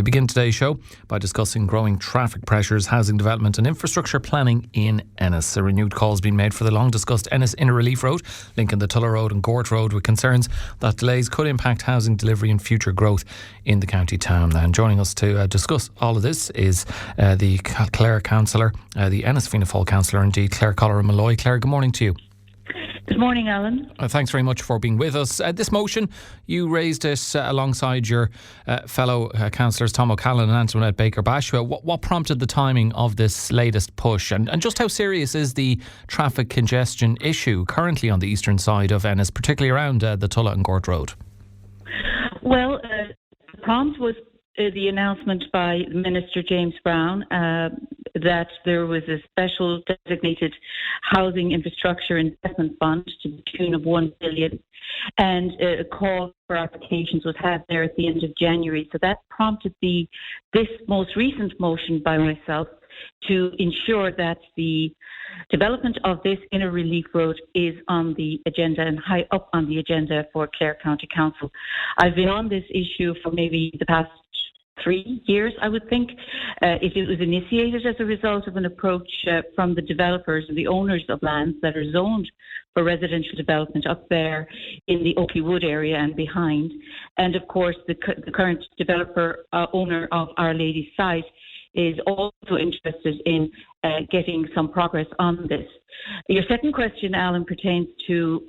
We begin today's show by discussing growing traffic pressures, housing development and infrastructure planning in Ennis. A renewed call has been made for the long-discussed Ennis Inner Relief Road, linking the Tulla Road and Gort Road, with concerns that delays could impact housing delivery and future growth in the county town. And joining us to discuss all of this is the Clare Councillor, the Ennis Fianna Fail Councillor, indeed, Clare Colleran Molloy. Clare, good morning to you. Good morning, Alan. Thanks very much for being with us. This motion, you raised it alongside your fellow councillors Tom O'Callaghan and Antoinette Baker-Bashua. What prompted the timing of this latest push? And just how serious is the traffic congestion issue currently on the eastern side of Ennis, particularly around the Tulla and Gort Road? Well, the prompt was the announcement by Minister James Brown that there was a special designated housing infrastructure investment fund to the tune of $1 billion, and a call for applications was had there at the end of January. So that prompted this most recent motion by myself to ensure that the development of this Inner Relief Road is on the agenda and high up on the agenda for Clare County Council. I've been on this issue for maybe the past 3 years, I would think. It was initiated as a result of an approach from the developers and the owners of lands that are zoned for residential development up there in the Oakley Wood area and behind. And of course, the current developer owner of Our Lady's site is also interested in getting some progress on this. Your second question, Alan, pertains to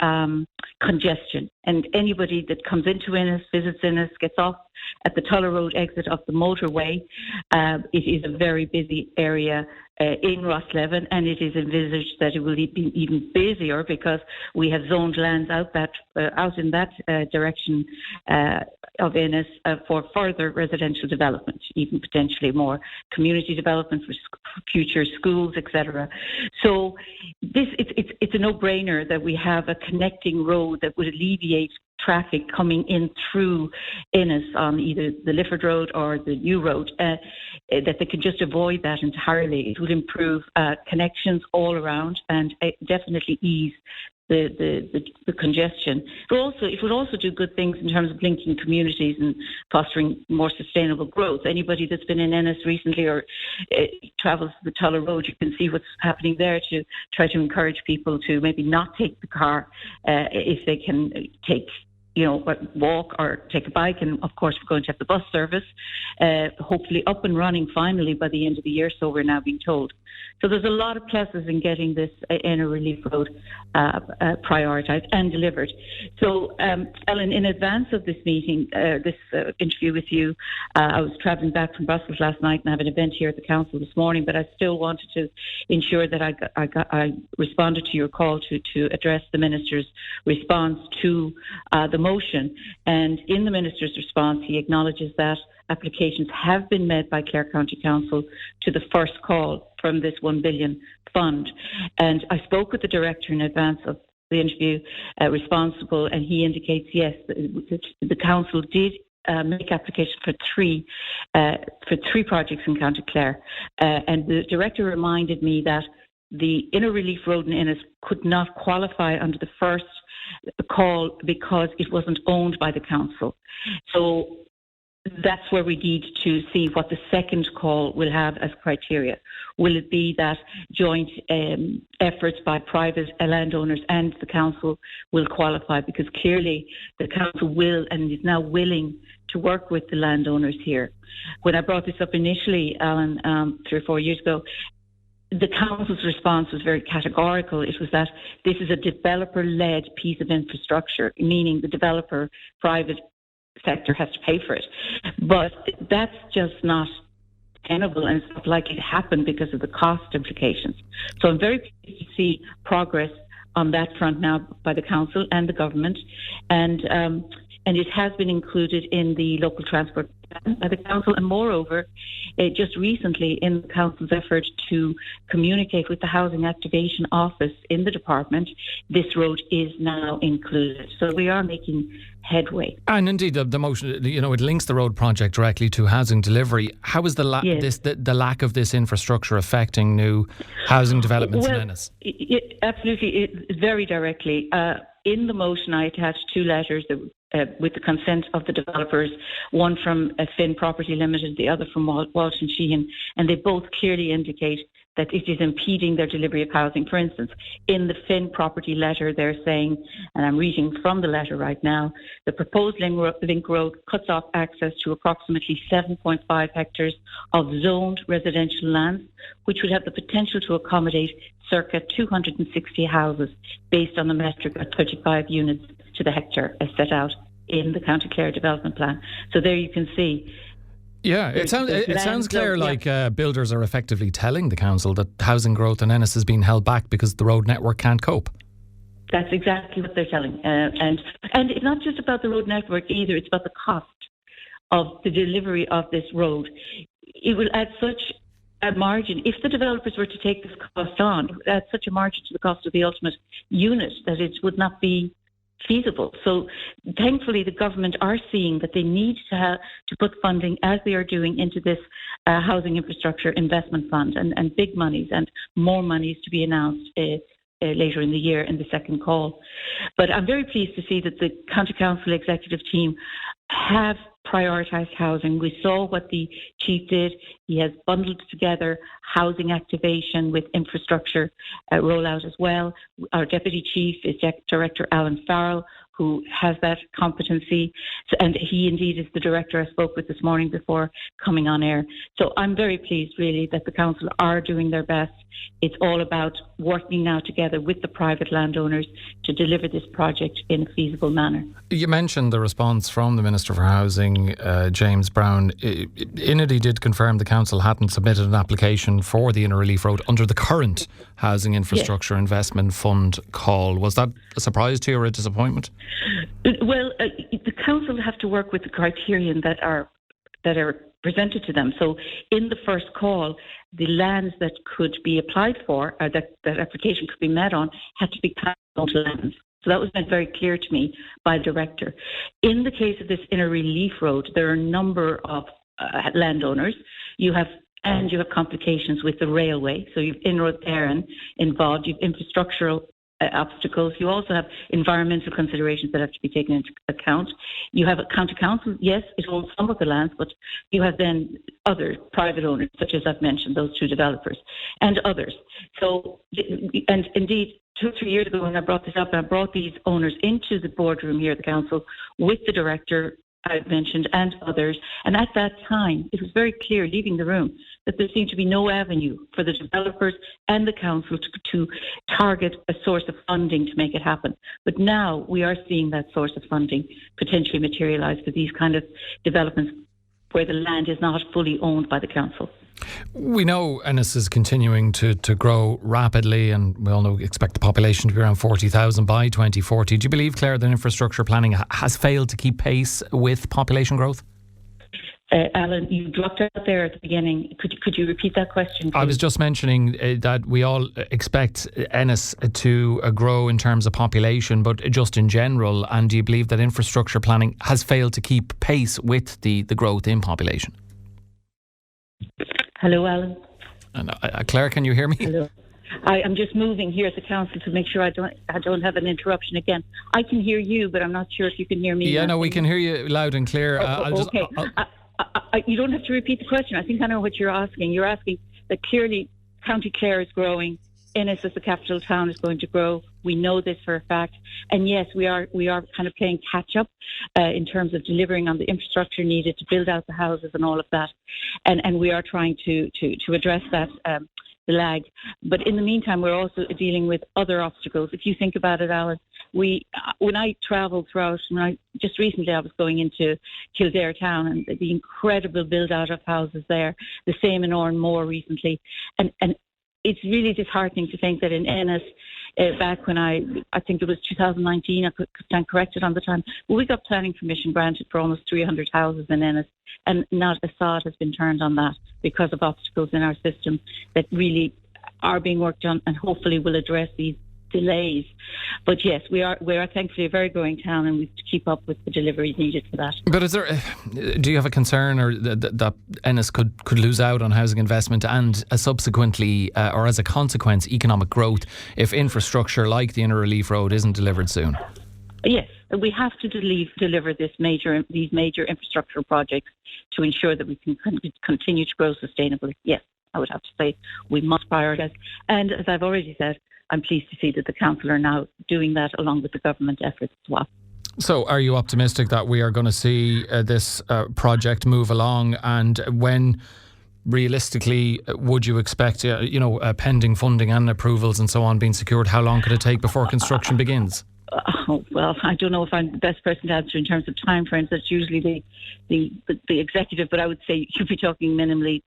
congestion. And anybody that comes into Ennis, visits Ennis, gets off at the Tulla Road exit of the motorway, it is a very busy area in Rosslevin, and it is envisaged that it will be even busier because we have zoned lands out in that direction of Ennis for further residential development, even potentially more community development for future schools, etc. So it's a no-brainer that we have a connecting road that would alleviate traffic coming in through Ennis on either the Lifford Road or the new road, that they can just avoid that entirely. It would improve connections all around and definitely ease the congestion. It would also do good things in terms of linking communities and fostering more sustainable growth. Anybody that's been in Ennis recently or travels the Tulla Road, you can see what's happening there to try to encourage people to maybe not take the car if they can walk or take a bike. And of course, we're going to have the bus service, hopefully up and running finally by the end of the year, so we're now being told. So there's a lot of pluses in getting this Inner Relief Road prioritised and delivered. So, Ellen, in advance of this meeting, this interview with you, I was travelling back from Brussels last night and I have an event here at the council this morning, but I still wanted to ensure that I responded to your call to address the Minister's response to the motion. And in the Minister's response, he acknowledges that applications have been made by Clare County Council to the first call from this $1 billion fund. And I spoke with the director in advance of the interview responsible, and he indicates, yes, the council did make application for three projects in County Clare. And the director reminded me that the Inner Relief Road in Ennis could not qualify under the first call because it wasn't owned by the council. So that's where we need to see what the second call will have as criteria. Will it be that joint efforts by private landowners and the council will qualify? Because clearly the council will and is now willing to work with the landowners here. When I brought this up initially, Alan, 3 or 4 years ago, the council's response was very categorical. It was that this is a developer-led piece of infrastructure, meaning the developer, private sector has to pay for it. But that's just not tenable, and it's not likely to happen because of the cost implications. So I'm very pleased to see progress on that front now by the council and the government, and it has been included in the local transport plan by the council. And moreover, just recently in the council's effort to communicate with the Housing Activation Office in the department, this road is now included. So we are making headway. And indeed, the motion, it links the road project directly to housing delivery. How is the lack of this infrastructure affecting new housing developments in Ennis? Absolutely, very directly. In the motion, I attached 2 letters that with the consent of the developers, one from Finn Property Limited, the other from Walsh and Sheehan, and they both clearly indicate that it is impeding their delivery of housing. For instance, in the Finn Property letter, they're saying, and I'm reading from the letter right now, the proposed link road cuts off access to approximately 7.5 hectares of zoned residential lands, which would have the potential to accommodate circa 260 houses based on the metric of 35 units to the hectare as set out in the County Clare Development Plan. So there you can see. Yeah, it sounds clear like builders are effectively telling the council that housing growth in Ennis is being held back because the road network can't cope. That's exactly what they're telling. And it's not just about the road network either, it's about the cost of the delivery of this road. It will add such a margin. If the developers were to take this cost on, it would add such a margin to the cost of the ultimate unit that it would not be feasible. So thankfully the government are seeing that they need to put funding, as they are doing, into this housing infrastructure investment fund, and big monies and more monies to be announced later in the year in the second call. But I'm very pleased to see that the County Council executive team have prioritised housing. We saw what the chief did. He has bundled together housing activation with infrastructure rollout as well. Our deputy chief is Director Alan Farrell, who has that competency, and he indeed is the director I spoke with this morning before coming on air. So I'm very pleased really that the council are doing their best. It's all about working now together with the private landowners to deliver this project in a feasible manner. You mentioned the response from the Minister for Housing, James Brown. In it, he did confirm the council hadn't submitted an application for the Inner Relief Road under the current Housing Infrastructure Investment Fund call. Was that a surprise to you or a disappointment? Well, the council have to work with the criterion that are presented to them. So in the first call, the lands that could be applied for, or that application could be met on, had to be council lands. So that was made very clear to me by the director. In the case of this Inner Relief Road, there are a number of landowners. You have complications with the railway. So you've Inroad Éireann involved, you've infrastructural obstacles. You also have environmental considerations that have to be taken into account. You have a county council, yes, it owns some of the lands, but you have then other private owners, such as I've mentioned, those two developers, and others. So, and indeed, 2 or 3 years ago when I brought this up, I brought these owners into the boardroom here at the council with the director I've mentioned and others. And at that time, it was very clear, leaving the room, that there seemed to be no avenue for the developers and the council to target a source of funding to make it happen. But now we are seeing that source of funding potentially materialise for these kind of developments where the land is not fully owned by the council. We know Ennis is continuing to grow rapidly, and we all know expect the population to be around 40,000 by 2040. Do you believe, Clare, that infrastructure planning has failed to keep pace with population growth? Alan, you dropped out there at the beginning. Could you repeat that question, please? I was just mentioning that we all expect Ennis to grow in terms of population, but just in general. And do you believe that infrastructure planning has failed to keep pace with the growth in population? Hello, Alan. Clare, can you hear me? Hello. I'm just moving here at the council to make sure I don't have an interruption again. I can hear you, but I'm not sure if you can hear me. Yeah, no, we can hear you loud and clear. Okay. You don't have to repeat the question. I think I know what you're asking. You're asking that clearly County Clare is growing. Ennis as the capital town is going to grow. We know this for a fact. And yes, we are kind of playing catch up in terms of delivering on the infrastructure needed to build out the houses and all of that. And we are trying to address that, the lag. But in the meantime, we're also dealing with other obstacles. If you think about it, Alan, when I travelled throughout, just recently I was going into Kildare town and the incredible build out of houses there, the same in Oran more recently. And it's really disheartening to think that in Ennis, back when I think it was 2019, I could stand corrected on the time, but we got planning permission granted for almost 300 houses in Ennis, and not a sod has been turned on that because of obstacles in our system that really are being worked on and hopefully will address these delays. But yes, we are thankfully a very growing town, and we have to keep up with the deliveries needed for that. But do you have a concern or that Ennis could lose out on housing investment and subsequently or as a consequence economic growth if infrastructure like the Inner Relief Road isn't delivered soon? Yes, we have to deliver these major infrastructure projects to ensure that we can continue to grow sustainably. Yes, I would have to say we must prioritise. And as I've already said, I'm pleased to see that the council are now doing that along with the government efforts as well. So are you optimistic that we are going to see this project move along? And when realistically would you expect, pending funding and approvals and so on being secured, how long could it take before construction begins? Well, I don't know if I'm the best person to answer in terms of time frames. That's usually the executive, but I would say you'd be talking minimally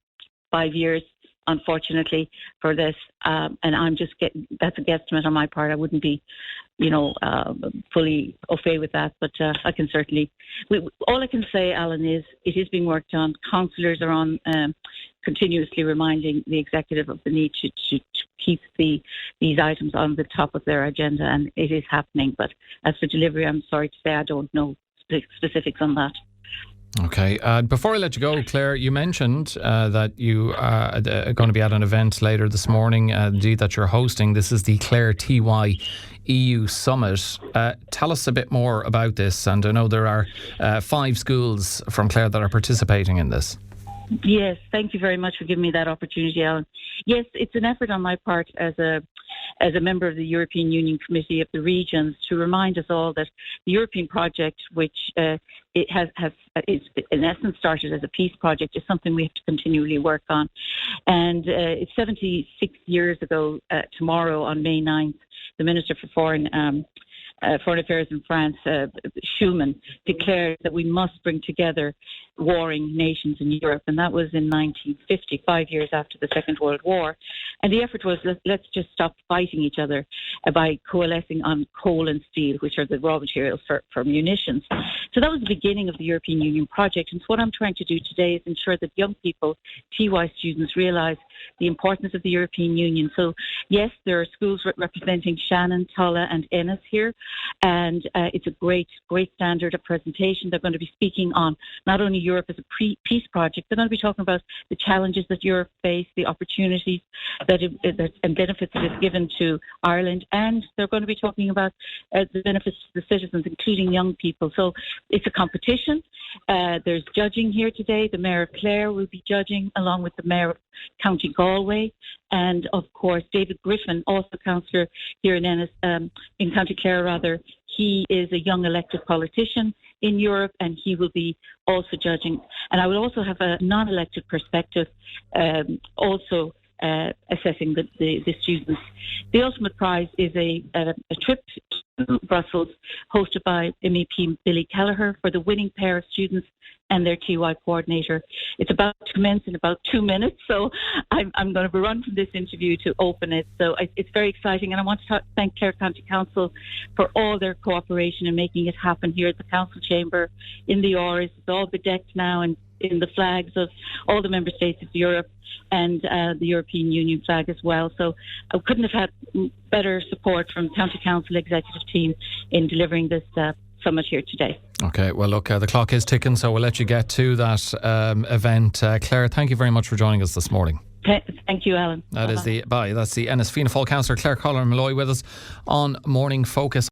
5 years, unfortunately, for this. And I'm just that's a guesstimate on my part. I wouldn't be, fully au fait with that. But I can certainly, all I can say, Alan, is it is being worked on. Councillors are on continuously reminding the executive of the need to keep these items on the top of their agenda, and it is happening. But as for delivery, I'm sorry to say I don't know specifics on that. Okay. Before I let you go, Claire, you mentioned that you are going to be at an event later this morning, indeed, that you're hosting. This is the Clare TY EU Summit. Tell us a bit more about this. And I know there are 5 schools from Clare that are participating in this. Yes, thank you very much for giving me that opportunity, Alan. Yes, it's an effort on my part as a member of the European Union Committee of the Regions to remind us all that the European project, which it has is in essence started as a peace project, is something we have to continually work on. And it's 76 years ago tomorrow on May 9th, the Minister for Foreign Affairs in France, Schuman, declared that we must bring together warring nations in Europe, and that was in 1950, 5 years after the Second World War. And the effort was, let's just stop fighting each other by coalescing on coal and steel, which are the raw materials for munitions. So that was the beginning of the European Union project. And so what I'm trying to do today is ensure that young people, TY students, realise the importance of the European Union. So yes, there are schools representing Shannon, Tulla and Ennis here, and it's a great standard of presentation. They're going to be speaking on not only Europe as a peace project, they're going to be talking about the challenges that Europe faces, the opportunities and benefits that it's given to Ireland, and they're going to be talking about the benefits to the citizens, including young people. So it's a competition. There's judging here today. The Mayor of Clare will be judging, along with the Mayor of County Galway, and of course David Griffin, also councillor here in Ennis, in County Clare rather. He is a young elected politician in Europe, and he will be also judging. And I will also have a non-elected perspective, also assessing the students. The ultimate prize is a trip to Brussels, hosted by MEP Billy Kelleher, for the winning pair of students and their TY coordinator. It's about to commence in about 2 minutes, so I'm going to run from this interview to open it. So it's very exciting, and I want to thank Clare County Council for all their cooperation in making it happen here at the Council Chamber in the Oris. It's all bedecked now and in the flags of all the member states of Europe and the European Union flag as well. So I couldn't have had better support from County Council executive team in delivering this summit here today. Okay, well look, the clock is ticking, so we'll let you get to that event. Claire, thank you very much for joining us this morning. Thank you, Alan. That's the Ennis Fianna Fail Councillor Clare Colleran Molloy with us on Morning Focus.